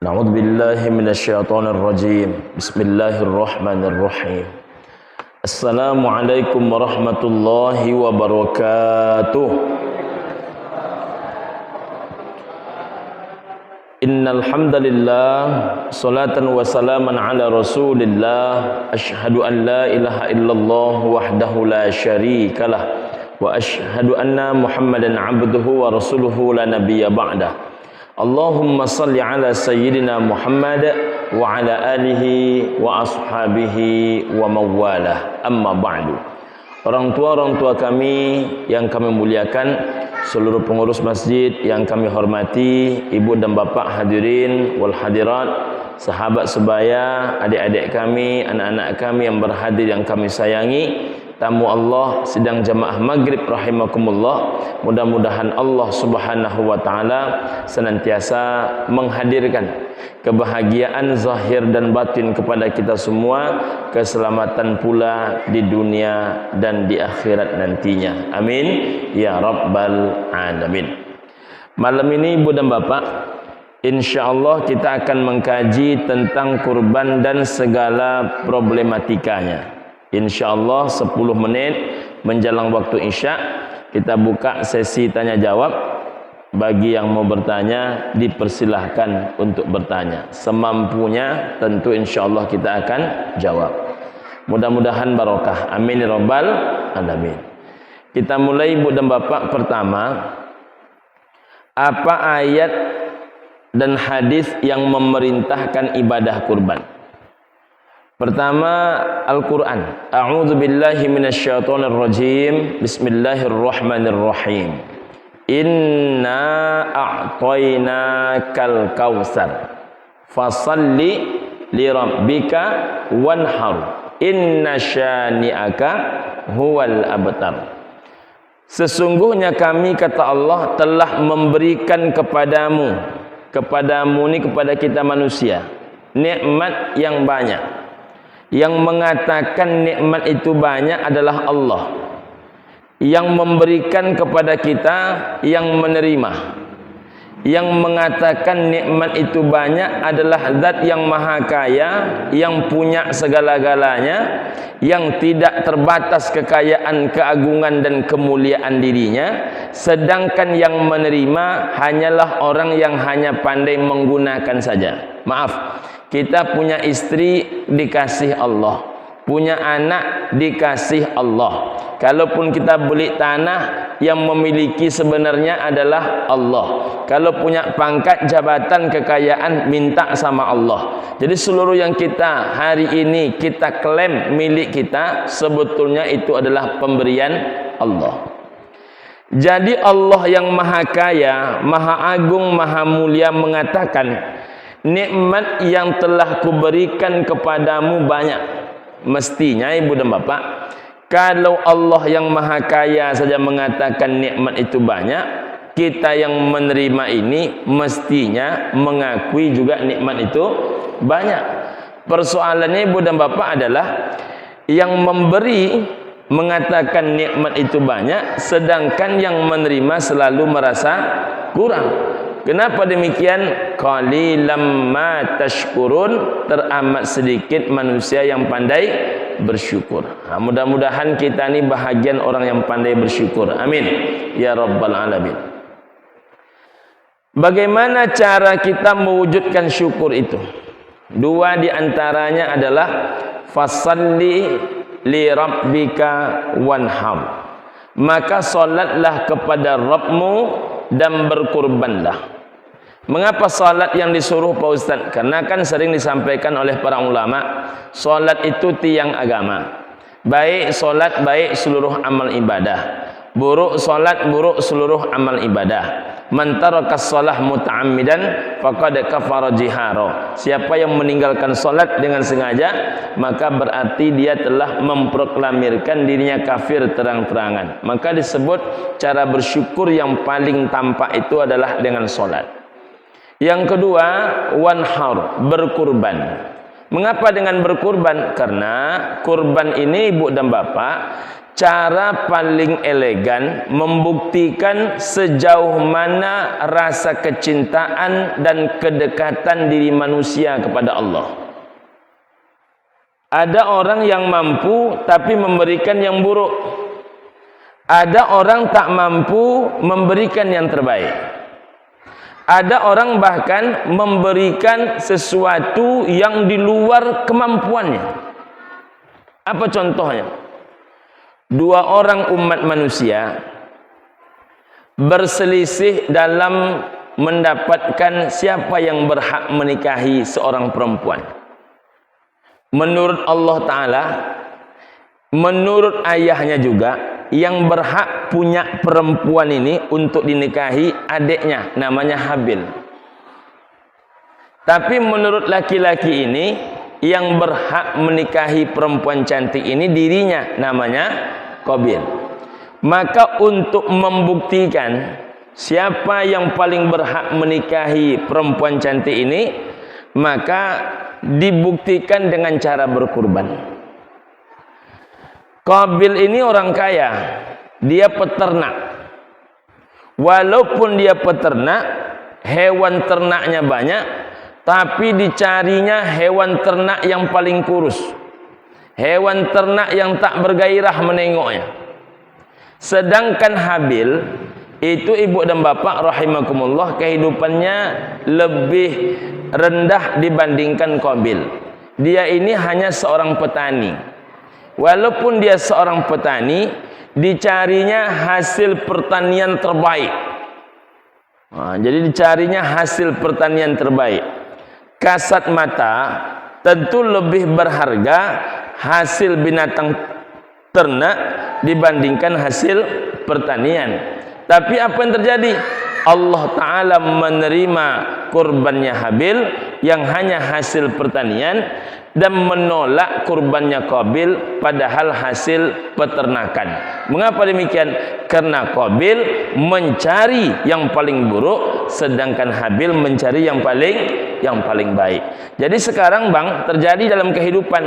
Na'udzu billahi minasyaitonir rajim. Bismillahirrahmanirrahim. Assalamualaikum warahmatullahi wabarakatuh. Innal hamdalillah salatan wa salaman ala Rasulillah. Asyhadu an la ilaha illallah wahdahu la syarikalah wa asyhadu anna Muhammadan abduhu wa rasuluhu la nabiyya ba'dah. Allahumma salli ala sayyidina Muhammad wa ala alihi wa ashabihi wa mawalah. Amma ba'du. Orang tua kami yang kami muliakan, seluruh pengurus masjid yang kami hormati, ibu dan bapak hadirin wal hadirat, sahabat sebaya, adik-adik kami, anak-anak kami yang berhadir yang kami sayangi, tamu Allah sedang jamaah maghrib rahimakumullah. Mudah-mudahan Allah subhanahu wa ta'ala senantiasa menghadirkan kebahagiaan zahir dan batin kepada kita semua, keselamatan pula di dunia dan di akhirat nantinya. Amin ya rabbal alamin. Malam ini ibu dan bapak, insyaallah kita akan mengkaji tentang kurban dan segala problematikanya. InsyaAllah 10 menit menjelang waktu isya kita buka sesi tanya jawab. Bagi yang mau bertanya dipersilahkan untuk bertanya, semampunya tentu insyaallah kita akan jawab. Mudah-mudahan barokah, amin ya rabbal alamin. Kita mulai ibu dan bapak. Pertama, apa ayat dan hadis yang memerintahkan ibadah kurban? Pertama, Al-Quran. A'udzu billahi minasyaitonir rajim. Bismillahirrahmanirrahim. Inna a'tainakal kautsar fasalli li rabbika wanhar. Inna syani'aka huwal abtar. Sesungguhnya kami, kata Allah, telah memberikan kepadamu ini kepada kita manusia, nikmat yang banyak. Yang mengatakan nikmat itu banyak adalah Allah. Yang memberikan kepada kita, yang menerima. Yang mengatakan nikmat itu banyak adalah Zat yang Maha Kaya, yang punya segala-galanya, yang tidak terbatas kekayaan, keagungan dan kemuliaan dirinya. Sedangkan yang menerima hanyalah orang yang hanya pandai menggunakan saja. Maaf, kita punya istri dikasih Allah, punya anak dikasih Allah. Kalaupun kita beli tanah, yang memiliki sebenarnya adalah Allah. Kalau punya pangkat, jabatan, kekayaan, minta sama Allah. Jadi seluruh yang kita hari ini kita klaim milik kita, sebetulnya itu adalah pemberian Allah. Jadi Allah yang Maha Kaya, Maha Agung, Maha Mulia mengatakan, nikmat yang telah kuberikan kepadamu banyak. Mestinya ibu dan bapak, kalau Allah yang Maha Kaya saja mengatakan nikmat itu banyak, kita yang menerima ini mestinya mengakui juga nikmat itu banyak. Persoalannya ibu dan bapak adalah yang memberi mengatakan nikmat itu banyak, sedangkan yang menerima selalu merasa kurang. Kenapa demikian? Qalilam ma tashkurun, teramat sedikit manusia yang pandai bersyukur. Mudah-mudahan kita ini bahagian orang yang pandai bersyukur. Amin ya rabbal alamin. Bagaimana cara kita mewujudkan syukur itu? Dua di antaranya adalah fasalli li rabbika wanhar. Maka salatlah kepada Rabbmu dan berkurbanlah. Mengapa salat yang disuruh Pak Ustaz? Karena kan sering disampaikan oleh para ulama, salat itu tiang agama. Baik salat, baik seluruh amal ibadah. Buruk salat, buruk seluruh amal ibadah. Man tarakas shalah muta'ammidan faqad kafara jihara. Siapa yang meninggalkan salat dengan sengaja, maka berarti dia telah memproklamirkan dirinya kafir terang-terangan. Maka disebut cara bersyukur yang paling tampak itu adalah dengan salat. Yang kedua, wanhar, berkurban. Mengapa dengan berkurban? Karena kurban ini ibu dan bapak cara paling elegan membuktikan sejauh mana rasa kecintaan dan kedekatan diri manusia kepada Allah. Ada orang yang mampu tapi memberikan yang buruk. Ada orang tak mampu memberikan yang terbaik. Ada orang bahkan memberikan sesuatu yang di luar kemampuannya. Apa contohnya? Dua orang umat manusia berselisih dalam mendapatkan siapa yang berhak menikahi seorang perempuan. Menurut Allah Ta'ala, menurut ayahnya juga, yang berhak punya perempuan ini untuk dinikahi adiknya, namanya Habil. Tapi menurut laki-laki ini, yang berhak menikahi perempuan cantik ini dirinya, namanya Qabil. Maka untuk membuktikan siapa yang paling berhak menikahi perempuan cantik ini, maka dibuktikan dengan cara berkurban. Qabil ini orang kaya, dia peternak. Walaupun dia peternak, hewan ternaknya banyak, tapi dicarinya hewan ternak yang paling kurus, hewan ternak yang tak bergairah menengoknya. Sedangkan Habil itu, ibu dan bapak rahimakumullah, kehidupannya lebih rendah dibandingkan Qabil. Dia ini hanya seorang petani. Walaupun dia seorang petani, dicarinya hasil pertanian terbaik. Jadi dicarinya hasil pertanian terbaik. Kasat mata tentu lebih berharga hasil binatang ternak dibandingkan hasil pertanian. Tapi apa yang terjadi? Allah Ta'ala menerima kurbannya Habil yang hanya hasil pertanian dan menolak kurbannya Qabil padahal hasil peternakan. Mengapa demikian? Karena Qabil mencari yang paling buruk, sedangkan Habil mencari yang paling baik. Jadi sekarang bang, terjadi dalam kehidupan,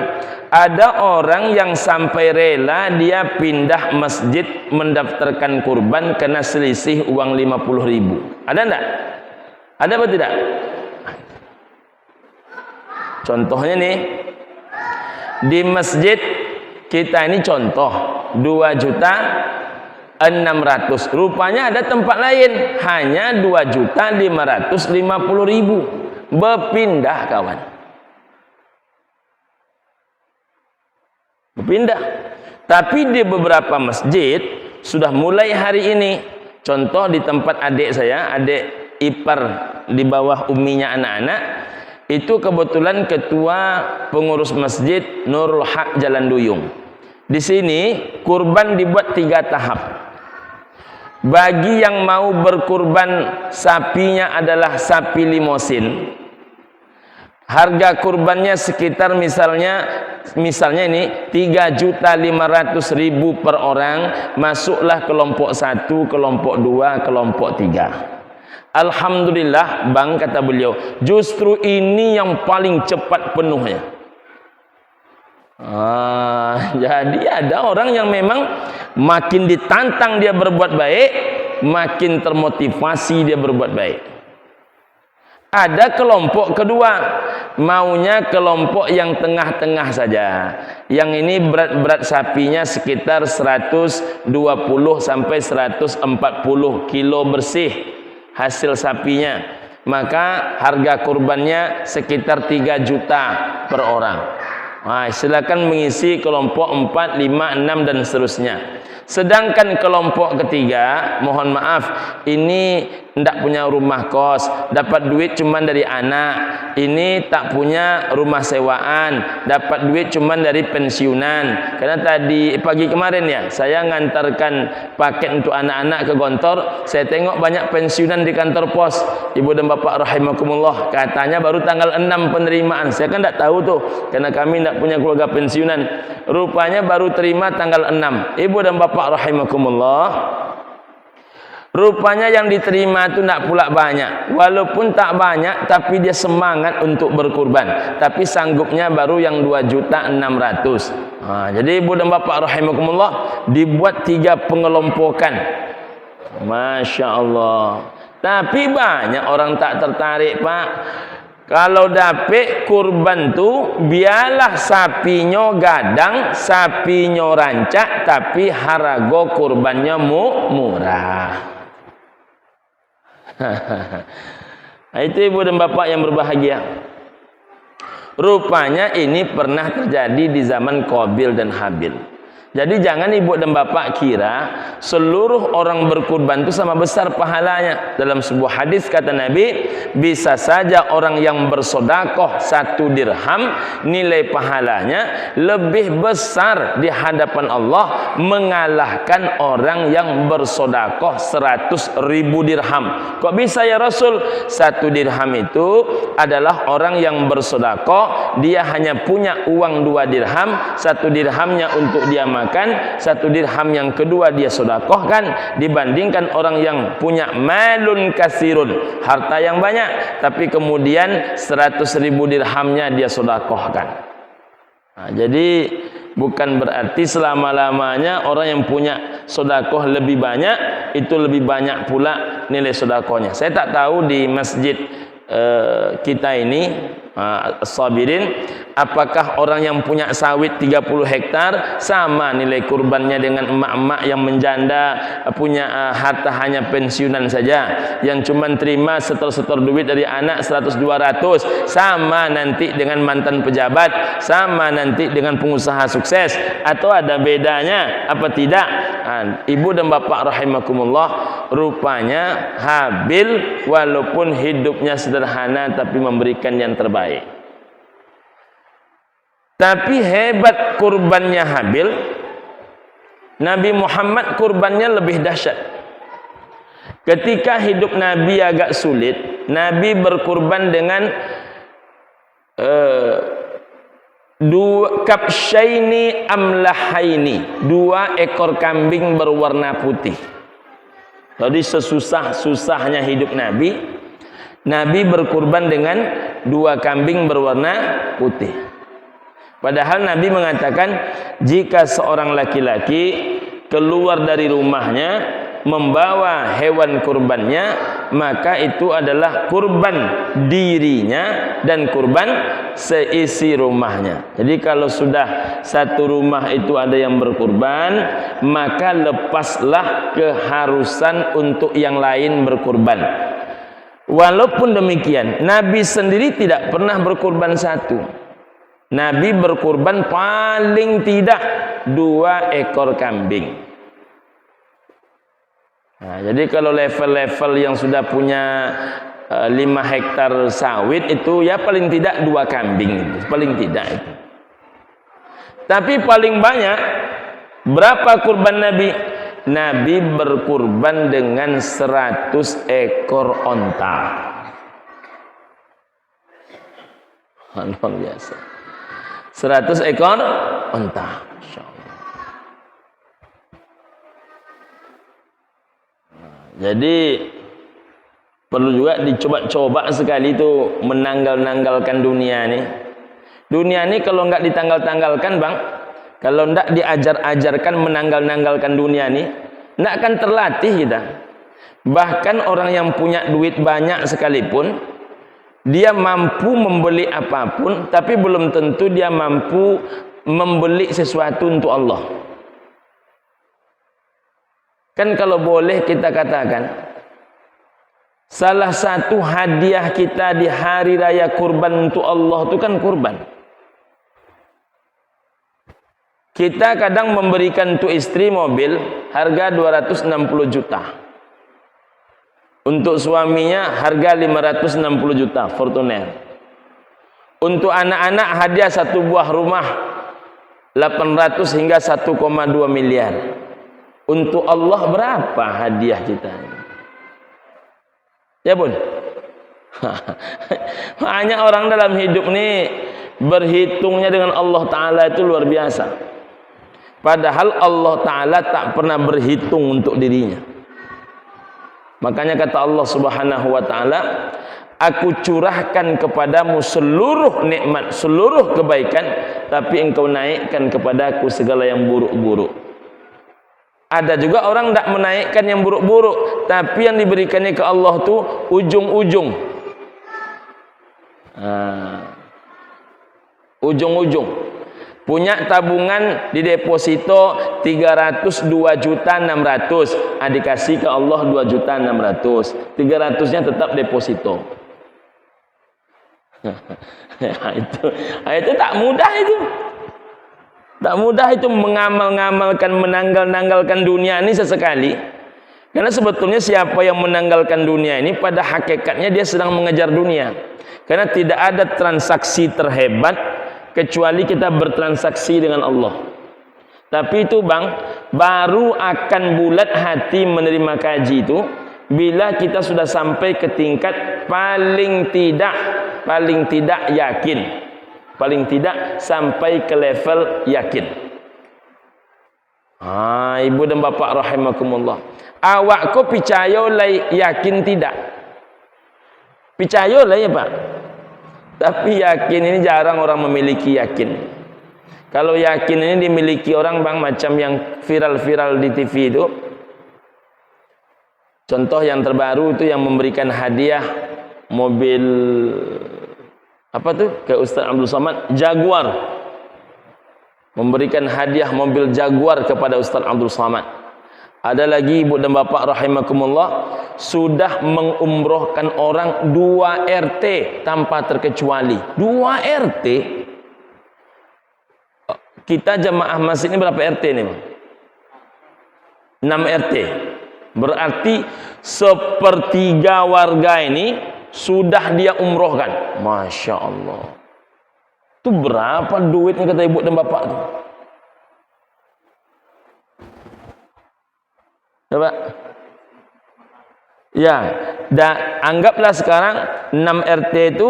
ada orang yang sampai rela dia pindah masjid mendaftarkan kurban karena selisih uang 50.000. Ada enggak? Ada apa tidak? Contohnya nih, di masjid kita ini contoh 2.600.000. Rupanya ada tempat lain hanya 2.550.000. Berpindah kawan. Berpindah. Tapi di beberapa masjid sudah mulai hari ini. Contoh di tempat adik saya, adik ipar di bawah uminya anak-anak, itu kebetulan ketua pengurus masjid Nurul Haq Jalan Duyung. Di sini kurban dibuat 3 tahap. Bagi yang mau berkurban, sapinya adalah sapi limosin. Harga kurbannya sekitar misalnya ini 3.500.000 per orang. Masuklah kelompok 1, kelompok 2, kelompok 3. Alhamdulillah bang, kata beliau, justru ini yang paling cepat penuhnya. Jadi ada orang yang memang makin ditantang dia berbuat baik, makin termotivasi dia berbuat baik. Ada kelompok kedua, maunya kelompok yang tengah-tengah saja. Yang ini berat sapinya sekitar 120 sampai 140 kilo bersih hasil sapinya. Maka harga kurbannya sekitar 3 juta per orang. Silakan mengisi kelompok 4, 5, 6 dan seterusnya. Sedangkan kelompok ketiga, mohon maaf, ini tidak punya rumah kos, dapat duit cuman dari anak. Ini tak punya rumah sewaan, dapat duit cuman dari pensiunan. Karena tadi pagi kemarin ya, saya ngantarkan paket untuk anak-anak ke Gontor. Saya tengok banyak pensiunan di kantor pos. Ibu dan bapak rahimakumullah, katanya baru tanggal 6 penerimaan. Saya kan tidak tahu tuh, karena kami tidak punya keluarga pensiunan. Rupanya baru terima tanggal 6. Ibu dan bapak rahimakumullah, Rupanya yang diterima itu tidak pula banyak. Walaupun tak banyak, tapi dia semangat untuk berkurban. Tapi sanggupnya baru yang 2.600.000. Jadi ibu dan bapak rahimakumullah, dibuat 3 pengelompokan. Masya Allah. Tapi banyak orang tak tertarik, Pak. Kalau dapet kurban tu, biarlah sapinya gadang, sapinya rancak, tapi harga kurbannya murah. Itu ibu dan bapak yang berbahagia. Rupanya ini pernah terjadi di zaman Qabil dan Habil. Jadi jangan ibu dan bapak kira seluruh orang berkurban itu sama besar pahalanya. Dalam sebuah hadis kata Nabi, bisa saja orang yang bersodakoh 1 dirham, nilai pahalanya lebih besar di hadapan Allah mengalahkan orang yang bersodakoh 100.000 dirham. Kok bisa ya Rasul? 1 dirham itu adalah orang yang bersodakoh, dia hanya punya uang 2 dirham, 1 dirhamnya untuk dia makan, 1 dirham yang kedua dia sodakohkan, dibandingkan orang yang punya malun kasirun, harta yang banyak, tapi kemudian 100.000 dirhamnya dia sodakohkan. Jadi bukan berarti selama-lamanya orang yang punya sodakoh lebih banyak itu lebih banyak pula nilai sodakohnya. Saya tak tahu di masjid kita ini As-Sabirin, apakah orang yang punya sawit 30 hektar sama nilai kurbannya dengan emak-emak yang menjanda, punya harta hanya pensiunan saja, yang cuma terima setor-setor duit dari anak 100-200, sama nanti dengan mantan pejabat, sama nanti dengan pengusaha sukses, atau ada bedanya apa tidak? Ibu dan bapak rahimakumullah, rupanya Habil walaupun hidupnya sederhana tapi memberikan yang terbaik. Tapi hebat kurbannya Habil, Nabi Muhammad kurbannya lebih dahsyat. Ketika hidup Nabi agak sulit, Nabi berkurban dengan 2 kabsyaini amlahaini, 2 ekor kambing berwarna putih. Jadi sesusah-susahnya hidup Nabi, Nabi berkurban dengan 2 kambing berwarna putih. Padahal Nabi mengatakan, jika seorang laki-laki keluar dari rumahnya membawa hewan kurbannya, maka itu adalah kurban dirinya dan kurban seisi rumahnya. Jadi kalau sudah satu rumah itu ada yang berkurban, maka lepaslah keharusan untuk yang lain berkurban. Walaupun demikian, Nabi sendiri tidak pernah berkurban 1. Nabi berkurban paling tidak 2 ekor kambing. Jadi kalau level-level yang sudah punya 5 hektar sawit itu ya paling tidak 2 kambing itu, paling tidak itu. Tapi paling banyak berapa kurban Nabi? Nabi berkurban dengan 100 ekor onta. Luar biasa. 100 ekor onta. Insyaallah. Jadi perlu juga dicoba-coba sekali itu menanggalkan dunia ini. Dunia ini kalau enggak ditanggalkan Bang, kalau enggak diajar-ajarkan menanggalkan dunia ini, enggak akan terlatih kita. Bahkan orang yang punya duit banyak sekalipun, dia mampu membeli apapun, tapi belum tentu dia mampu membeli sesuatu untuk Allah. Kan kalau boleh kita katakan, salah satu hadiah kita di hari raya kurban untuk Allah itu kan kurban. Kita kadang memberikan untuk istri mobil harga 260 juta. Untuk suaminya harga 560 juta Fortuner. Untuk anak-anak hadiah 1 buah rumah 800 hingga 1,2 miliar. Untuk Allah berapa hadiah kita? Ya Bun. Banyak orang dalam hidup ini berhitungnya dengan Allah Ta'ala itu luar biasa. Padahal Allah Ta'ala tak pernah berhitung untuk dirinya. Makanya kata Allah Subhanahu wa taala, aku curahkan kepadamu seluruh nikmat, seluruh kebaikan, tapi engkau naikkan kepadaku segala yang buruk-buruk. Ada juga orang tidak menaikkan yang buruk-buruk, tapi yang diberikannya ke Allah tu ujung-ujung. Ujung-ujung. Punya tabungan di deposito 302.600.000, dikasih ke Allah 2.600.000, 300-nya tetap deposito. itu tak mudah itu. Tak mudah itu mengamal-ngamalkan, menanggal-nanggalkan dunia ini sesekali. Karena sebetulnya siapa yang menanggalkan dunia ini pada hakikatnya dia sedang mengejar dunia. Karena tidak ada transaksi terhebat kecuali kita bertransaksi dengan Allah. Tapi itu bang, baru akan bulat hati menerima kaji itu bila kita sudah sampai ke tingkat paling tidak yakin, paling tidak sampai ke level yakin. Ibu dan bapak rahimakumullah, awak ko percaya lai yakin tidak? Percaya lah ya pak, tapi yakin ini jarang orang memiliki yakin. Kalau yakin ini dimiliki orang bang, macam yang viral-viral di TV itu. Contoh yang terbaru itu yang memberikan hadiah mobil apa tuh ke Ustaz Abdul Somad, Jaguar. Memberikan hadiah mobil Jaguar kepada Ustaz Abdul Somad. Ada lagi ibu dan bapak rahimakumullah, sudah mengumrohkan orang 2 RT tanpa terkecuali. 2 RT. Kita jamaah masjid ini berapa RT nih bang? 6 RT. Berarti sepertiga warga ini sudah dia umrohkan. Masya Allah. Itu berapa duitnya kata ibu dan bapak tuh? Coba. Ya, anggaplah sekarang 6 RT itu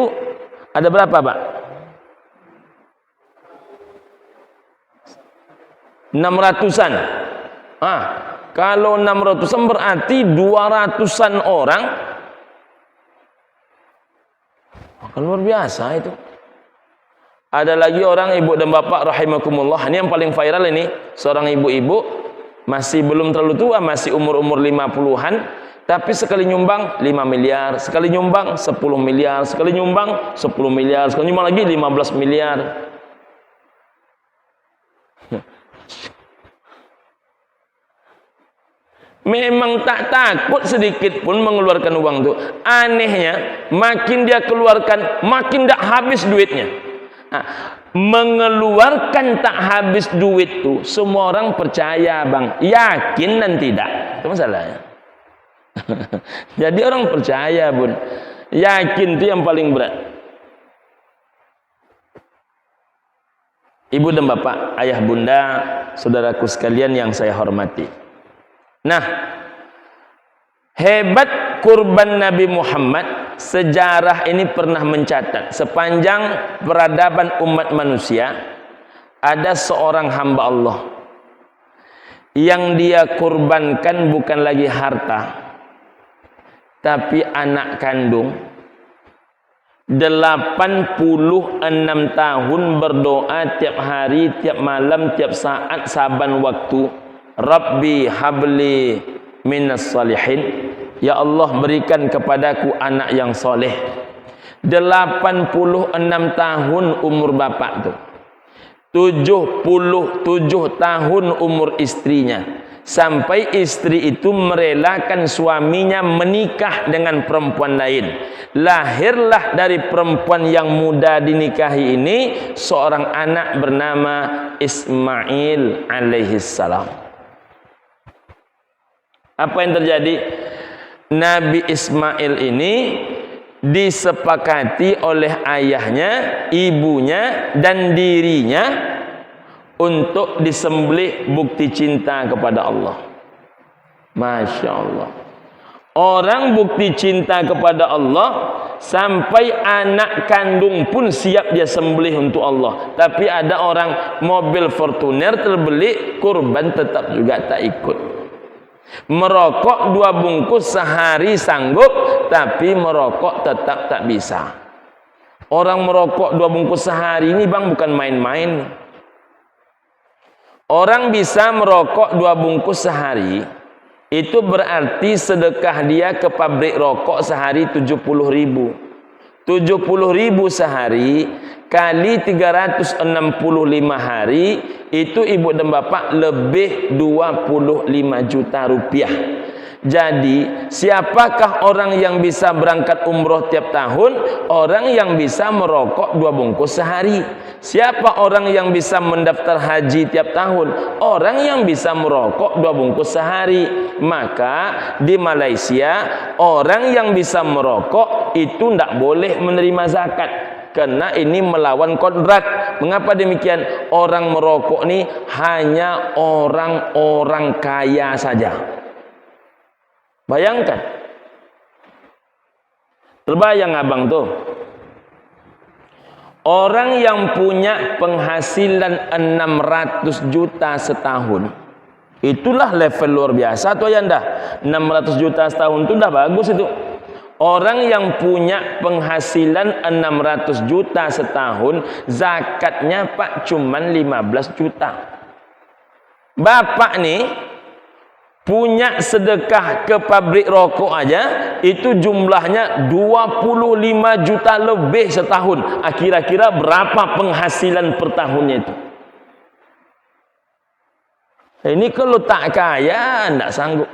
ada berapa pak? 600-an. Kalau 600-an berarti 200-an orang. Luar biasa itu. Ada lagi orang ibu dan bapak rahimakumullah, ini yang paling viral ini, seorang ibu-ibu masih belum terlalu tua, masih umur-umur 50-an, tapi sekali nyumbang 5 miliar, sekali nyumbang 10 miliar, sekali nyumbang 10 miliar, sekali nyumbang lagi 15 miliar. Memang tak takut sedikit pun mengeluarkan uang itu. Anehnya, makin dia keluarkan, makin tak habis duitnya. Mengeluarkan tak habis duit itu, semua orang percaya bang, yakin dan tidak. Itu masalahnya. Jadi orang percaya bun, yakin itu yang paling berat. Ibu dan bapak, ayah bunda, saudaraku sekalian yang saya hormati. Nah, hebat kurban Nabi Muhammad, sejarah ini pernah mencatat sepanjang peradaban umat manusia ada seorang hamba Allah yang dia kurbankan bukan lagi harta tapi anak kandung. 86 tahun berdoa tiap hari, tiap malam, tiap saat, saban waktu. Rabbi habli minas salihin, ya Allah berikan kepadaku anak yang soleh. 86 tahun umur bapak tuh, 77 tahun umur istrinya, sampai istri itu merelakan suaminya menikah dengan perempuan lain. Lahirlah dari perempuan yang muda dinikahi ini seorang anak bernama Ismail alaihissalam. Apa yang terjadi? Nabi Ismail ini disepakati oleh ayahnya, ibunya, dan dirinya untuk disembelih bukti cinta kepada Allah. Masya Allah. Orang bukti cinta kepada Allah sampai anak kandung pun siap dia sembelih untuk Allah. Tapi ada orang mobil Fortuner terbeli, kurban tetap juga tak ikut. Merokok 2 bungkus sehari sanggup, tapi merokok tetap tak bisa. Orang merokok 2 bungkus sehari ini bang bukan main-main. Orang bisa merokok 2 bungkus sehari, itu berarti sedekah dia ke pabrik rokok sehari 70.000. 70.000 sehari kali 365 hari, itu ibu dan bapak lebih 25 juta rupiah. Jadi siapakah orang yang bisa berangkat umroh tiap tahun? Orang yang bisa merokok 2 bungkus sehari. Siapa orang yang bisa mendaftar haji tiap tahun? Orang yang bisa merokok 2 bungkus sehari. Maka di Malaysia orang yang bisa merokok itu tidak boleh menerima zakat, karena ini melawan kodrat. Mengapa demikian? Orang merokok ini hanya orang-orang kaya saja. Bayangkan, terbayang abang tuh, orang yang punya penghasilan 600 juta setahun, itulah level luar biasa tuh ya dah. 600 juta setahun itu dah bagus itu. Orang yang punya penghasilan 600 juta setahun, zakatnya pak cuman 15 juta. Bapak nih punya sedekah ke pabrik rokok aja itu jumlahnya 25 juta lebih setahun. Kira-kira berapa penghasilan per tahunnya itu? Ini kalau tak kaya tidak sanggup.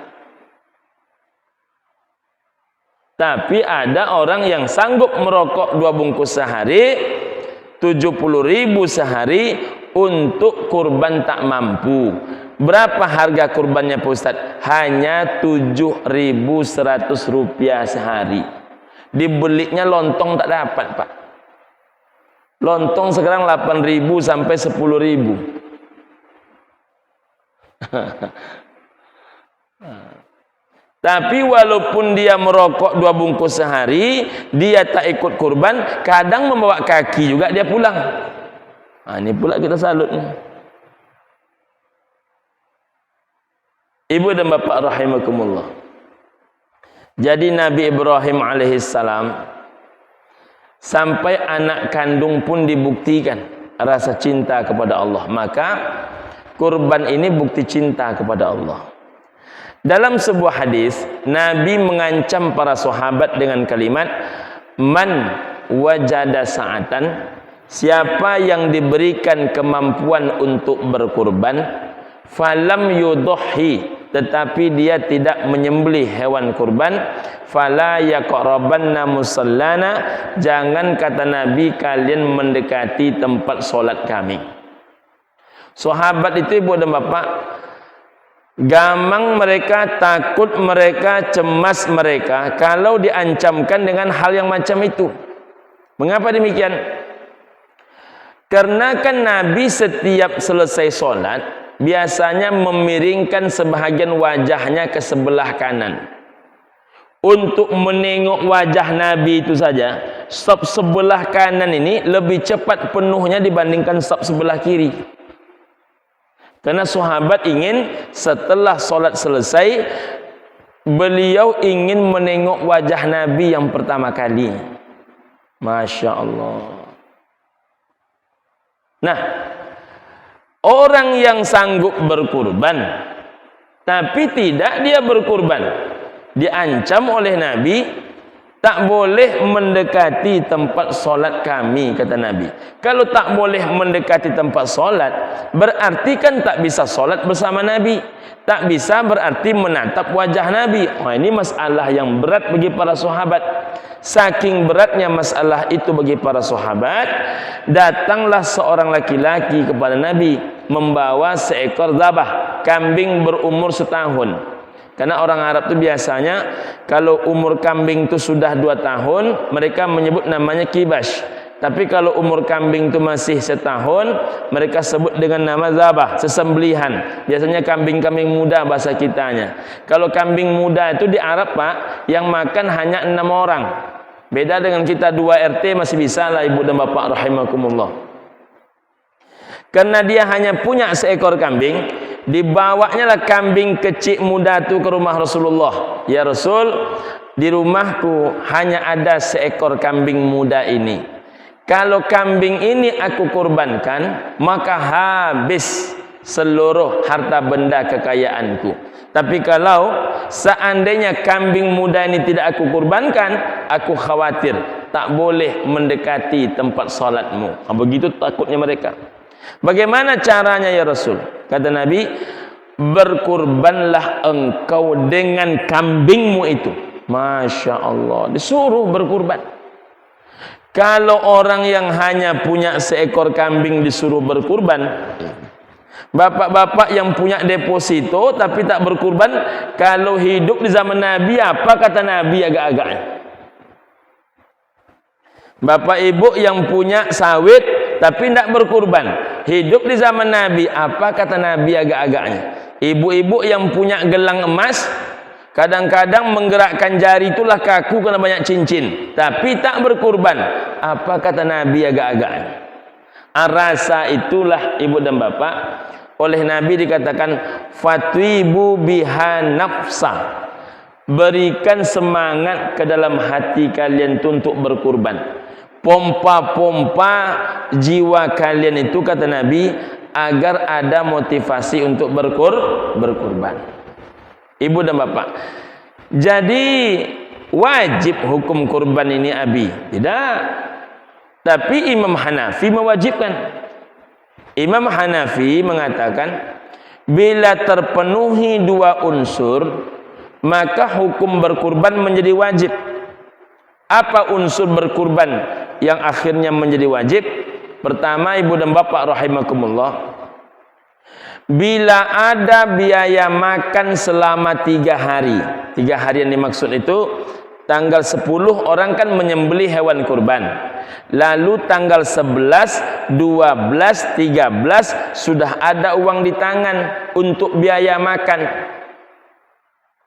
Tapi ada orang yang sanggup merokok 2 bungkus sehari, 70.000 sehari untuk kurban tak mampu. Berapa harga kurbannya Pak Ustaz? Hanya 7.100 rupiah sehari. Dibelinya lontong tak dapat Pak. Lontong sekarang 8.000 sampai 10.000. Tapi walaupun dia merokok 2 bungkus sehari, dia tak ikut kurban, kadang membawa kaki juga dia pulang. Ini pula kita salut. Ibu dan bapak rahimakumullah. Jadi Nabi Ibrahim alaihissalam sampai anak kandung pun dibuktikan rasa cinta kepada Allah. Maka kurban ini bukti cinta kepada Allah. Dalam sebuah hadis, Nabi mengancam para sahabat dengan kalimat, man wajada sa'atan, siapa yang diberikan kemampuan untuk berkurban, falam yudhi, tetapi dia tidak menyembelih hewan kurban, fala yaqrabanna musallana, jangan kata Nabi kalian mendekati tempat solat kami. Sahabat itu ibu dan bapak, gamang mereka, takut mereka, cemas mereka kalau diancamkan dengan hal yang macam itu. Mengapa demikian? Karena kan Nabi setiap selesai solat biasanya memiringkan sebahagian wajahnya ke sebelah kanan. Untuk menengok wajah Nabi itu saja, sop sebelah kanan ini lebih cepat penuhnya dibandingkan sop sebelah kiri. Karena sahabat ingin setelah solat selesai, beliau ingin menengok wajah Nabi yang pertama kali. Masya Allah. Nah, orang yang sanggup berkurban tapi tidak dia berkurban, diancam oleh Nabi, tak boleh mendekati tempat solat kami, kata Nabi. Kalau tak boleh mendekati tempat solat, berarti kan tak bisa solat bersama Nabi. Tak bisa berarti menatap wajah Nabi. Ini masalah yang berat bagi para sahabat. Saking beratnya masalah itu bagi para sahabat, datanglah seorang laki-laki kepada Nabi membawa seekor zabah, kambing berumur setahun. Karena orang Arab itu biasanya kalau umur kambing itu sudah 2 tahun, mereka menyebut namanya kibas. Tapi kalau umur kambing itu masih setahun, mereka sebut dengan nama zabah, sesembelihan. Biasanya kambing-kambing muda bahasa kitanya. Kalau kambing muda itu di Arab Pak, yang makan hanya 6 orang. Beda dengan kita 2 RT masih bisa lah ibu dan bapak rahimakumullah. Karena dia hanya punya seekor kambing, Dibawanya lah kambing kecil muda tu ke rumah Rasulullah. Ya Rasul, di rumahku hanya ada seekor kambing muda ini. Kalau kambing ini aku kurbankan, maka habis seluruh harta benda kekayaanku. Tapi kalau seandainya kambing muda ini tidak aku kurbankan, aku khawatir tak boleh mendekati tempat salatmu. Begitu takutnya mereka. Bagaimana caranya ya Rasul? Kata Nabi, berkurbanlah engkau dengan kambingmu itu. Masya Allah, disuruh berkurban. Kalau orang yang hanya punya seekor kambing disuruh berkurban, bapak-bapak yang punya deposito tapi tak berkurban, kalau hidup di zaman Nabi, apa kata Nabi agak-agaknya? Bapak ibu yang punya sawit tapi tidak berkurban, hidup di zaman Nabi, apa kata Nabi agak-agaknya? Ibu-ibu yang punya gelang emas, kadang-kadang menggerakkan jari itulah kaku karena banyak cincin, tapi tak berkurban, apa kata Nabi agak-agaknya? Rasa itulah ibu dan bapak, oleh Nabi dikatakan fatwibu biha nafsa, berikan semangat ke dalam hati kalian itu untuk berkurban. Pompa-pompa jiwa kalian itu, kata Nabi, agar ada motivasi untuk berkurban. Ibu dan bapak, jadi wajib hukum kurban ini Abi? Tidak. Tapi Imam Hanafi mewajibkan. Imam Hanafi mengatakan bila terpenuhi dua unsur, maka hukum berkurban menjadi wajib. Apa unsur berkurban yang akhirnya menjadi wajib? Pertama, ibu dan bapak rahimakumullah, bila ada biaya makan selama 3 hari. 3 hari yang dimaksud itu, tanggal 10 orang kan menyembelih hewan kurban. Lalu tanggal 11, 12, 13 sudah ada uang di tangan untuk biaya makan.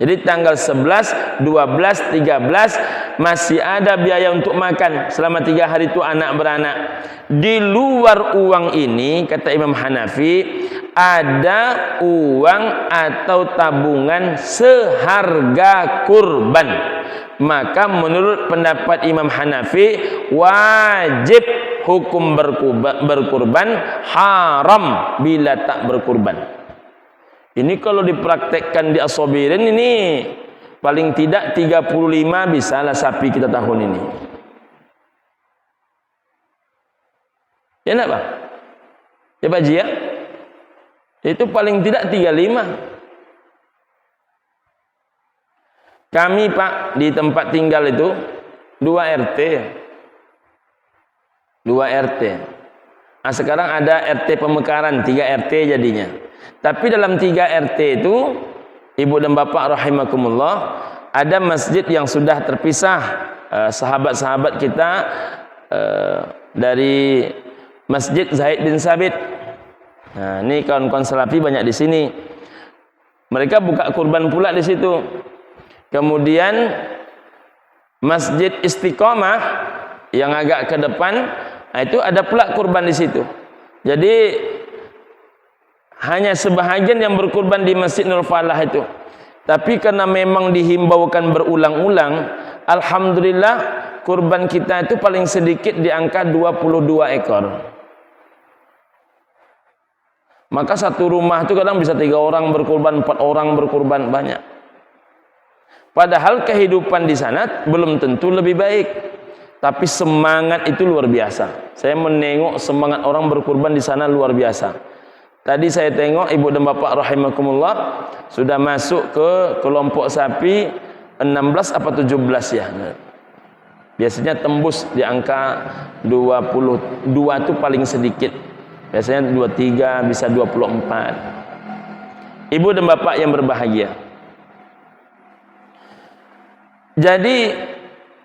Jadi tanggal 11, 12, 13 masih ada biaya untuk makan selama 3 hari itu anak beranak. Di luar uang ini, kata Imam Hanafi, ada uang atau tabungan seharga kurban. Maka menurut pendapat Imam Hanafi, wajib hukum berkurban, haram bila tak berkurban. Ini kalau dipraktekkan di As-Sabirin ini paling tidak 35 bisalah sapi kita tahun ini. Ya enggak Pak? Ya Pak Ji ya? Itu paling tidak 35. Kami Pak di tempat tinggal itu 2 RT. 2 RT. Nah, sekarang ada RT pemekaran, 3 RT jadinya. Tapi dalam 3 RT itu, ibu dan bapak rahimakumullah, ada masjid yang sudah terpisah. Sahabat-sahabat kita dari Masjid Zaid bin Sabit. Nah, ini kawan-kawan Salafi banyak di sini. Mereka buka kurban pula di situ. Kemudian Masjid Istiqomah yang agak ke depan, itu ada pula kurban di situ. Jadi hanya sebahagian yang berkurban di Masjid Nur Falah itu. Tapi karena memang dihimbaukan berulang-ulang, alhamdulillah kurban kita itu paling sedikit di angka 22 ekor. Maka satu rumah itu kadang bisa 3 orang berkurban, 4 orang berkurban, banyak. Padahal kehidupan di sana belum tentu lebih baik. Tapi semangat itu luar biasa. Saya menengok semangat orang berkurban di sana luar biasa. Tadi saya tengok ibu dan bapak rahimakumullah sudah masuk ke kelompok sapi 16 apa 17 ya. Biasanya tembus di angka 22 itu paling sedikit. Biasanya 23 bisa 24. Ibu dan bapak yang berbahagia. Jadi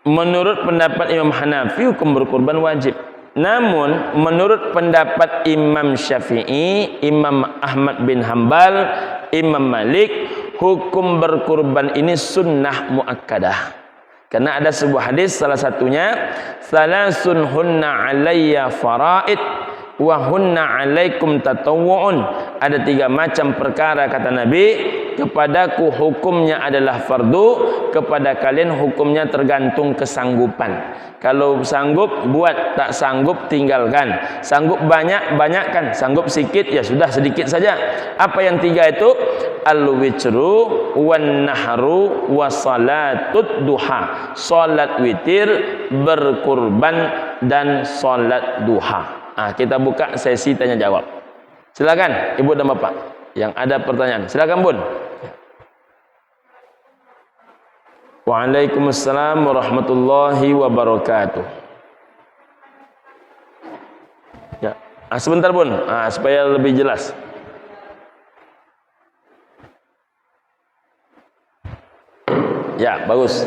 menurut pendapat Imam Hanafi hukum berkurban wajib. Namun menurut pendapat Imam Syafi'i, Imam Ahmad bin Hanbal, Imam Malik, hukum berkurban ini sunnah muakkadah. Karena ada sebuah hadis, salah satunya salasun hunna alayya faraid wa hunna 'alaikum tatawwu'un. Ada 3 macam perkara kata Nabi, kepadaku hukumnya adalah fardu, kepada kalian hukumnya tergantung kesanggupan. Kalau sanggup buat, tak sanggup tinggalkan. Sanggup banyak, banyakkan. Sanggup sedikit, ya sudah sedikit saja. Apa yang 3 itu? Al-witru wan nahru wa salatud duha. Salat witir, berkurban dan salat duha. Kita buka sesi tanya jawab. Silakan Ibu dan Bapak yang ada pertanyaan. Silakan Bun. Waalaikumsalam warahmatullahi wabarakatuh. Ya, sebentar Bun, supaya lebih jelas. Ya, bagus.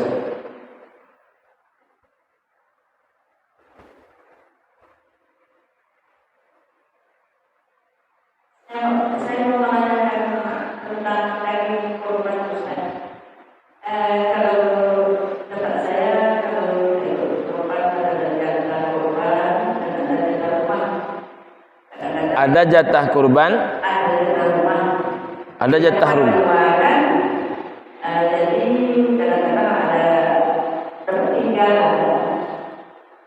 Saya mau menanyakan tentang daging kurban Ustaz. Kalau dapat saya, kalau kurban ada jatah kurban dan ada jatah rumah. Ada jatah kurban, Ada jatah rumah. ada jatah rumah. Kan? Jadi kadang-kadang ada sepertiga.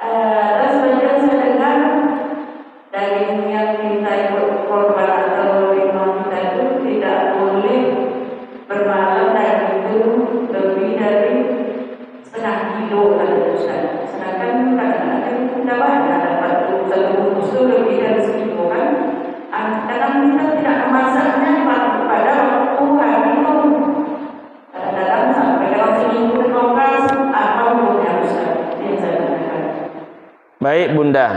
Terus kemudian saya dengar daging yang kita ikut korban atau rumah kita itu tidak boleh bermalam daging itu lebih dari setengah kilo kan Ustaz. Sedangkan kadang-kadang kita banyak dapat satu bungkus itu lebih dari sekilo kan. Kadang kita tidak memasaknya pada waktu hari itu. Kadang-kadang sampai dalam seminggu lepas apa hukumnya Ustaz? Yang saya tanyakan. Baik Bunda.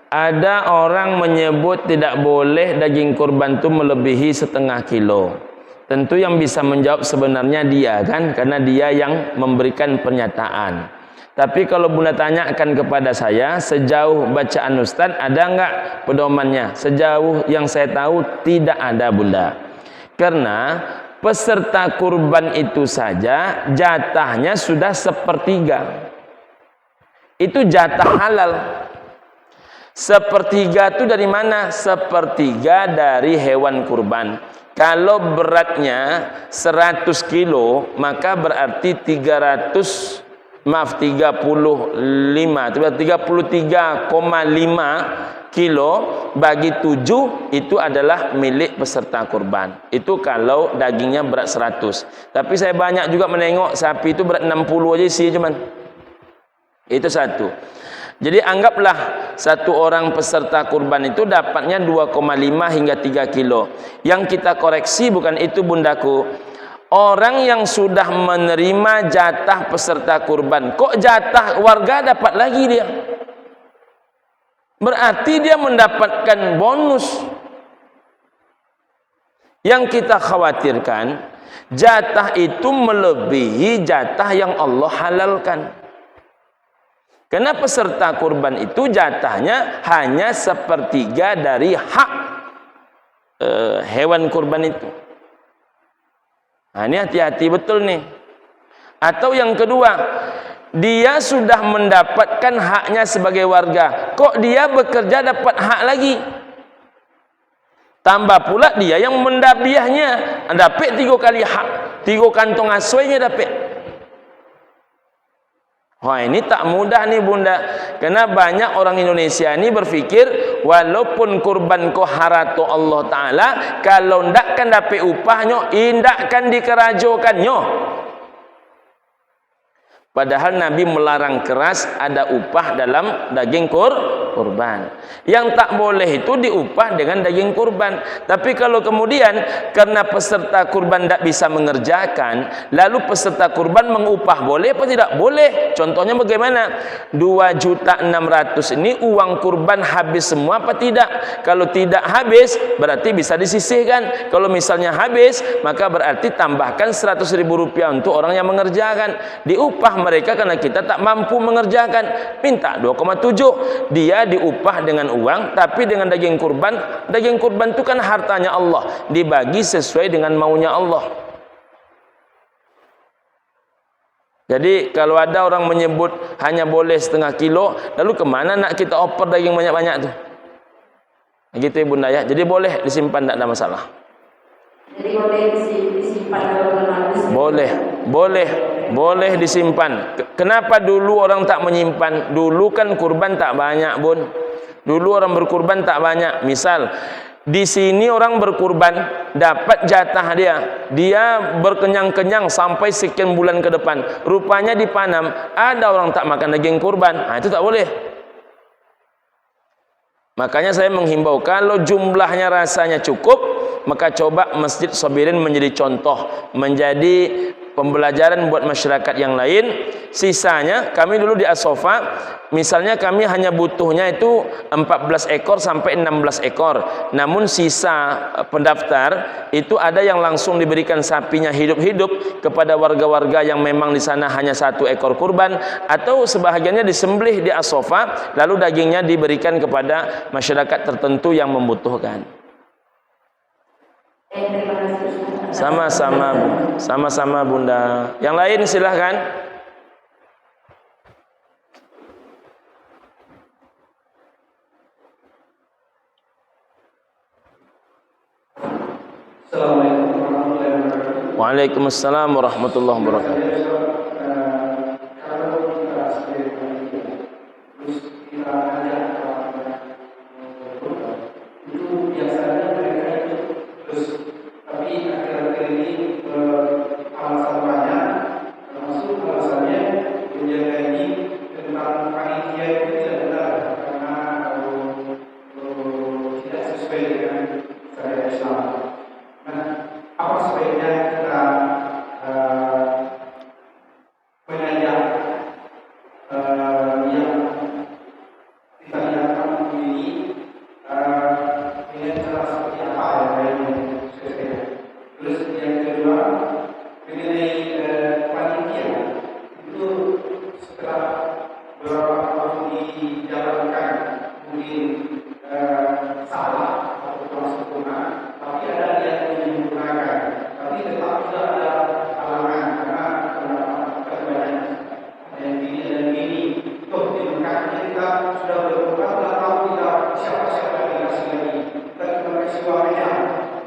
Ada orang menyebut tidak boleh daging kurban itu melebihi setengah kilo. Tentu yang bisa menjawab sebenarnya dia kan, karena dia yang memberikan pernyataan. Tapi kalau Bunda tanyakan kepada saya, sejauh bacaan Ustaz ada enggak pedomannya? Sejauh yang saya tahu tidak ada Bunda. Karena peserta kurban itu saja jatahnya sudah sepertiga. Itu jatah halal. Sepertiga itu dari mana? Sepertiga dari hewan kurban. Kalau beratnya 100 kilo, maka berarti 33,5 kilo bagi 7 itu adalah milik peserta kurban. Itu kalau dagingnya berat 100. Tapi saya banyak juga menengok sapi itu berat 60 aja sih cuman. Itu satu. Jadi anggaplah satu orang peserta kurban itu dapatnya 2,5 hingga 3 kilo. Yang kita koreksi bukan itu bundaku. Orang yang sudah menerima jatah peserta kurban, kok jatah warga dapat lagi dia? Berarti dia mendapatkan bonus. Yang kita khawatirkan, jatah itu melebihi jatah yang Allah halalkan. Karena peserta kurban itu jatahnya hanya sepertiga dari hak hewan kurban itu. Nah, ini hati-hati betul nih. Atau yang kedua, dia sudah mendapatkan haknya sebagai warga. Kok dia bekerja dapat hak lagi? Tambah pula dia yang mendabiahnya, dapat 3 kali hak, 3 kantong aswainya dapat. Wah, ini tak mudah nih Bunda. Karena banyak orang Indonesia ini berpikir walaupun kurban ko harato Allah Ta'ala, kalau ndak kan dapat upahnya, indak kan dikerajokannya. Padahal Nabi melarang keras ada upah dalam daging kurban. Yang tak boleh itu diupah dengan daging kurban. Tapi kalau kemudian karena peserta kurban tidak bisa mengerjakan, lalu peserta kurban mengupah, boleh apa tidak? Boleh. Contohnya bagaimana? 2.600.000 ini uang kurban habis semua apa tidak? Kalau tidak habis, berarti bisa disisihkan. Kalau misalnya habis, maka berarti tambahkan 100.000 rupiah untuk orang yang mengerjakan. Diupah mereka karena kita tak mampu mengerjakan, minta 2,7. Dia diupah dengan uang, tapi dengan daging kurban. Daging kurban itu kan hartanya Allah, dibagi sesuai dengan maunya Allah. Jadi kalau ada orang menyebut hanya boleh setengah kilo, lalu kemana nak kita oper daging banyak-banyak tuh? Gitu ya Bunda ya. Jadi boleh disimpan, tidak ada masalah. Jadi boleh disimpan dalam lemari. Boleh disimpan. Kenapa dulu orang tak menyimpan? Dulu kan kurban tak banyak, Bun. Dulu orang berkurban tak banyak. Misal di sini orang berkurban dapat jatah dia berkenyang-kenyang sampai sekian bulan ke depan. Rupanya di Panam ada orang tak makan daging kurban. Nah, itu tak boleh. Makanya saya menghimbau, kalau jumlahnya rasanya cukup, maka coba Masjid Sabirin menjadi contoh, menjadi pembelajaran buat masyarakat yang lain. Sisanya kami dulu di As-Sofa, misalnya kami hanya butuhnya itu 14 ekor sampai 16 ekor. Namun sisa pendaftar itu ada yang langsung diberikan sapinya hidup-hidup kepada warga-warga yang memang di sana hanya 1 ekor kurban, atau sebahagiannya disembelih di As-Sofa lalu dagingnya diberikan kepada masyarakat tertentu yang membutuhkan. Sama-sama Bunda. Yang lain silahkan. Assalamualaikum warahmatullahi wabarakatuh. Waalaikumsalam warahmatullahi wabarakatuh. Kalau kita sebagai terus kita ajak itu biasanya mereka itu terus, tapi akhir-akhir ini alasan banyak, termasuk alasannya menjaga ini tentang panitia itu tidak benar karena tidak sesuai dengan syariat Islam. Nah, apa sebaiknya kita mengajak yang kita lihatkan ini dengan cara seperti apa yang baiknya? Terus yang kedua, mengenai panitia itu setelah beberapa tahun dijalankan mungkin salah atau kurang sempurna, tapi ada yang menyempurnakan, tapi tetap juga ada halangan karena pendapat banyak yang gini dan gini. Toh di Mekahnya kita sudah berdoa, sudah tahu kita siapa-siapa yang dikasih lagi, kita cuma kasih uangnya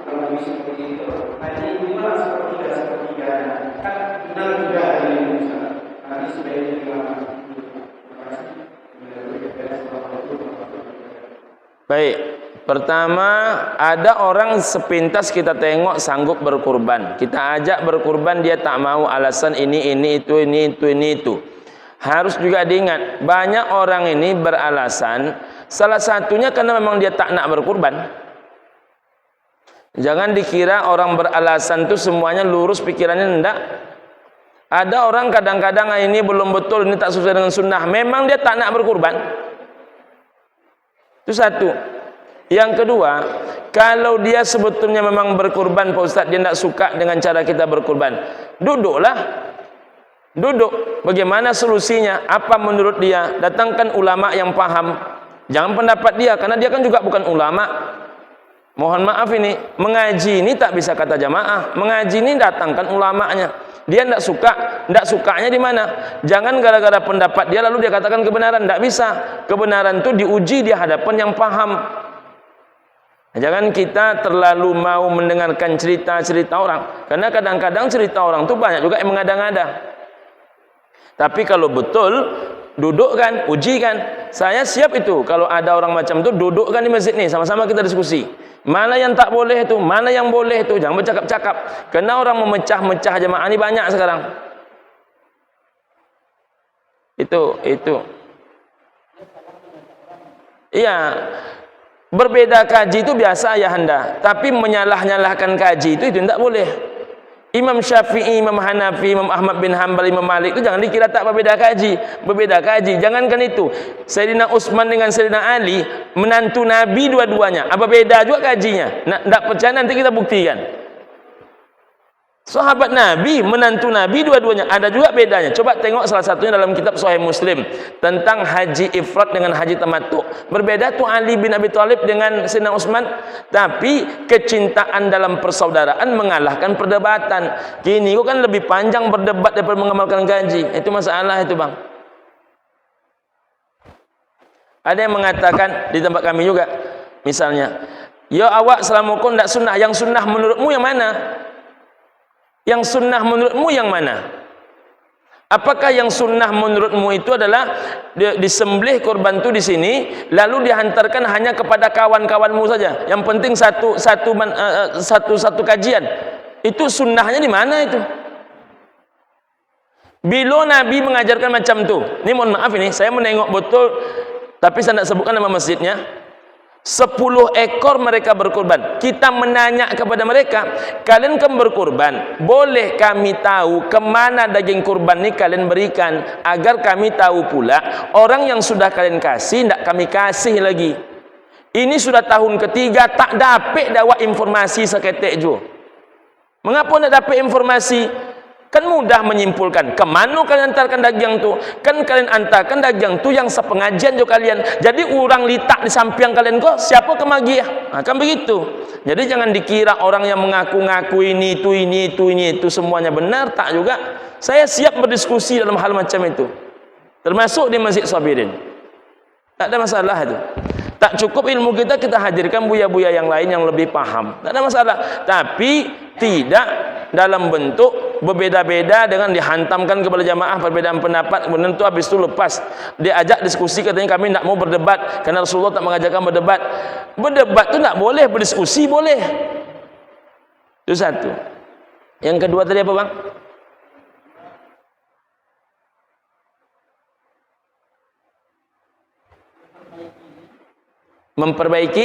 kalau bisa seperti itu. Nah ini gimana sepertiganya? Kan benar juga ada yang bisa. Nanti sebaiknya dilakukan. Terima kasih. Baik. Pertama, ada orang sepintas kita tengok sanggup berkurban. Kita ajak berkurban, dia tak mau, alasan ini itu. Harus juga diingat, banyak orang ini beralasan, salah satunya karena memang dia tak nak berkurban. Jangan dikira orang beralasan itu semuanya lurus pikirannya, enggak. Ada orang kadang-kadang ini belum betul, ini tak sesuai dengan sunnah, memang dia tak nak berkurban. Itu satu. Yang kedua, kalau dia sebetulnya memang berkurban, Pak Ustaz, dia tidak suka dengan cara kita berkurban, duduklah. Duduk. Bagaimana solusinya? Apa menurut dia? Datangkan ulama yang paham. Jangan pendapat dia, karena dia kan juga bukan ulama. Mohon maaf ini, mengaji ini tak bisa kata jamaah. Mengaji ini datangkan ulamanya. Dia tidak suka, tidak sukanya di mana? Jangan gara-gara pendapat dia lalu dia katakan kebenaran. Tidak bisa. Kebenaran itu diuji di hadapan yang paham. Jangan kita terlalu mau mendengarkan cerita-cerita orang, karena kadang-kadang cerita orang itu banyak juga yang mengada-ngada. Tapi kalau betul, dudukkan, ujikan. Saya siap itu. Kalau ada orang macam itu, dudukkan di masjid ini, sama-sama kita diskusi. Mana yang tak boleh itu, mana yang boleh itu. Jangan bercakap-cakap. Karena orang memecah-mecah jemaah ini banyak sekarang. Itu. Iya. Berbeda kaji itu biasa ayahanda, tapi menyalah-nyalahkan kaji itu tidak boleh. Imam Syafi'i, Imam Hanafi, Imam Ahmad bin Hanbal, Imam Malik itu jangan dikira tak berbeda kaji. Berbeda kaji, jangankan itu. Sayyidina Utsman dengan Sayyidina Ali, menantu Nabi dua-duanya. Apa beda juga kajinya? Tak percaya nanti kita buktikan. Sahabat Nabi, menantu Nabi dua-duanya, ada juga bedanya. Coba tengok salah satunya dalam kitab Sahih Muslim tentang haji ifrad dengan haji tamattu. Berbeda tuh Ali bin Abi Thalib dengan Sayyidina Utsman, tapi kecintaan dalam persaudaraan mengalahkan perdebatan. Kini kok kan lebih panjang berdebat daripada mengamalkan gaji. Itu masalah itu, Bang. Ada yang mengatakan di tempat kami juga, Misalnya, ya awak selama kau tidak sunnah, yang sunnah menurutmu yang mana? Yang sunnah menurutmu yang mana? Apakah yang sunnah menurutmu itu adalah disembelih kurban itu di sini, lalu dihantarkan hanya kepada kawan-kawanmu saja? Yang penting satu kajian. Itu sunnahnya di mana itu? Bila Nabi mengajarkan macam tu, ini mohon maaf ini, saya menengok betul, tapi saya tidak sebutkan nama masjidnya. 10 ekor mereka berkurban. Kita menanya kepada mereka, kalian kan berkurban, boleh kami tahu kemana daging kurban ini kalian berikan, agar kami tahu pula orang yang sudah kalian kasih tidak kami kasih lagi. Ini sudah tahun ketiga tak dapat dapat informasi seketik juga. Mengapa tidak dapat informasi? Kan mudah menyimpulkan, kemana kalian hantarkan daging tu? Kan kalian hantarkan daging tu yang sepengajian juga kalian. Jadi orang litak di samping kalian kok, siapa kemagi ya? Nah, kan begitu. Jadi jangan dikira orang yang mengaku-ngaku ini itu semuanya benar, tak juga. Saya siap berdiskusi dalam hal macam itu. Termasuk di Masjid Sabirin. Tak ada masalah itu. Tak cukup ilmu kita hadirkan buya-buya yang lain yang lebih paham. Tak ada masalah. Tapi tidak dalam bentuk berbeda-beda dengan dihantamkan kepada jamaah perbedaan pendapat, kemudian itu habis itu lepas diajak diskusi, katanya kami tidak mau berdebat karena Rasulullah tak mengajarkan berdebat. Berdebat itu tidak boleh, berdiskusi boleh. Itu satu. Yang kedua tadi apa bang? Memperbaiki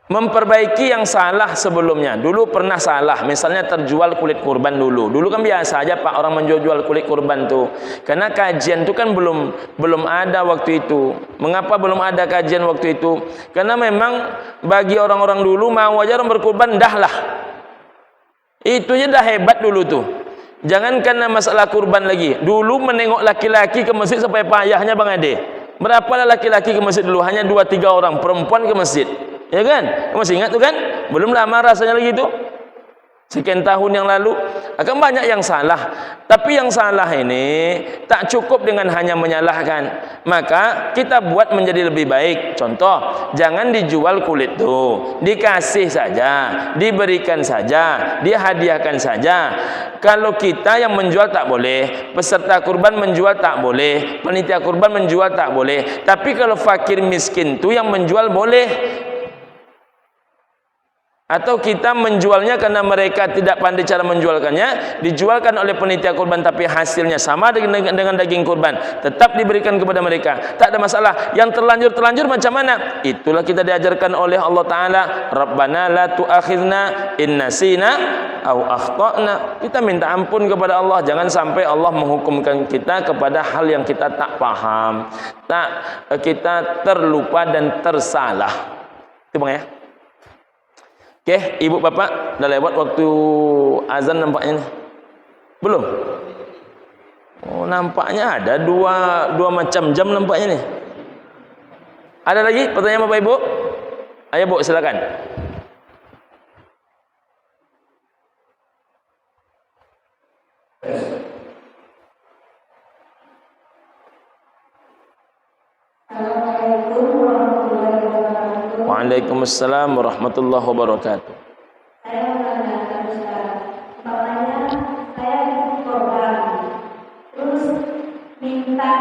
memperbaiki yang salah sebelumnya. Dulu pernah salah, misalnya terjual kulit kurban dulu kan biasa aja Pak orang menjual kulit kurban tuh, karena kajian itu kan belum ada waktu itu. Mengapa belum ada kajian waktu itu? Karena memang bagi orang-orang dulu mau aja orang berkurban dah lah, itu aja dah hebat dulu tuh. Jangan karena masalah kurban lagi. Dulu menengok laki-laki ke masjid sampai payahnya Bang Ade. Berapalah laki-laki ke masjid dulu? Hanya 2-3 orang perempuan ke masjid. Ya kan? Masih ingat tuh kan? Belum lama rasanya lagi itu. Sekian tahun yang lalu. Akan banyak yang salah. Tapi yang salah ini tak cukup dengan hanya menyalahkan. Maka kita buat menjadi lebih baik. Contoh, jangan dijual kulit tuh. Dikasih saja, diberikan saja, dihadiahkan saja. Kalau kita yang menjual tak boleh, peserta kurban menjual tak boleh, panitia kurban menjual tak boleh. Tapi kalau fakir miskin tuh yang menjual boleh. Atau kita menjualnya karena mereka tidak pandai cara menjualkannya, dijualkan oleh panitia kurban tapi hasilnya sama dengan daging kurban, tetap diberikan kepada mereka, tak ada masalah. Yang terlanjur macam mana? Itulah kita diajarkan oleh Allah Ta'ala, Rabbana la tu'akhidna in nasina au akhtana. Kita minta ampun kepada Allah, jangan sampai Allah menghukumkan kita kepada hal yang kita tak paham, kita terlupa dan tersalah. Itu bang ya. Oke, ibu bapak dah lewat waktu azan nampaknya nih. Belum? Oh, nampaknya ada dua macam jam nampaknya nih. Ada lagi pertanyaan bapak ibu? Ayo bu, silakan. Waalaikumsalam warahmatullahi wabarakatuh. Saya menanyakan Ustaz, maknanya saya korban, terus minta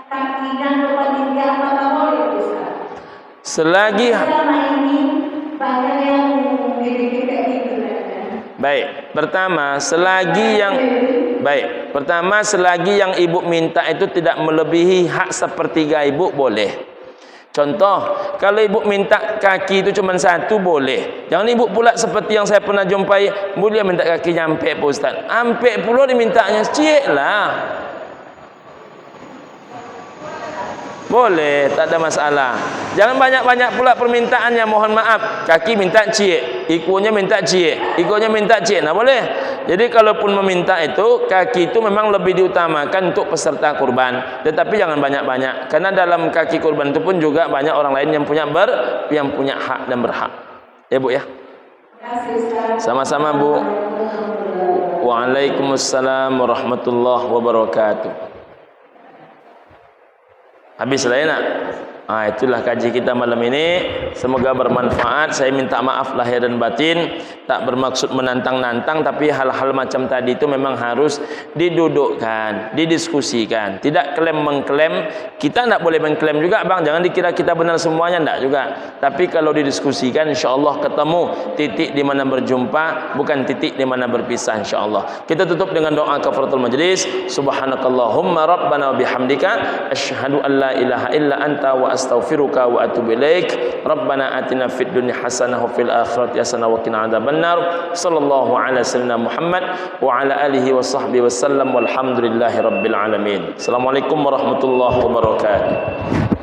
kakinya kepada dia apa boleh Ustaz? Selagi selama ini banyak yang gitu baik, pertama selagi yang ibu minta itu tidak melebihi hak sepertiga ibu boleh. Contoh, kalau ibu minta kaki itu cuma satu boleh. Jangan ibu pula seperti yang saya pernah jumpai, boleh minta kaki nyampe Pak Ustaz. Ampe pula dimintanya, cik lah. Boleh, tak ada masalah. Jangan banyak-banyak pula permintaannya, mohon maaf. Kaki minta cik, ikunya minta cik, ikunya minta cik. Nah boleh. Jadi kalaupun meminta itu, kaki itu memang lebih diutamakan untuk peserta kurban. Tetapi jangan banyak-banyak. Karena dalam kaki kurban itu pun juga banyak orang lain yang punya hak dan berhak. Ya Bu ya. Sama-sama Bu. Waalaikumsalam warahmatullahi wabarakatuh. Habis lah ya nak? Itulah kaji kita malam ini. Semoga bermanfaat. Saya minta maaf lahir dan batin, tak bermaksud menantang-nantang, tapi hal-hal macam tadi itu memang harus didudukkan, didiskusikan. Tidak klaim mengklaim. Kita tidak boleh mengklaim juga bang, jangan dikira kita benar semuanya, tidak juga. Tapi kalau didiskusikan, insyaAllah ketemu titik di mana berjumpa, bukan titik di mana berpisah, insyaAllah. Kita tutup dengan doa kafaratul majlis. Subhanakallahumma rabbana wa bihamdika asyhadu an la ilaha illa anta wa astaghfiruka wa atubu ilaik. Rabbana atina fid dunya hasanah wa fil akhirati hasanah wa qina adzabannar. Sallallahu ala sayyidina Muhammad wa ala alihi wa sahbihi wasallam walhamdulillahi rabbil alamin. Assalamualaikum warahmatullahi wabarakatuh.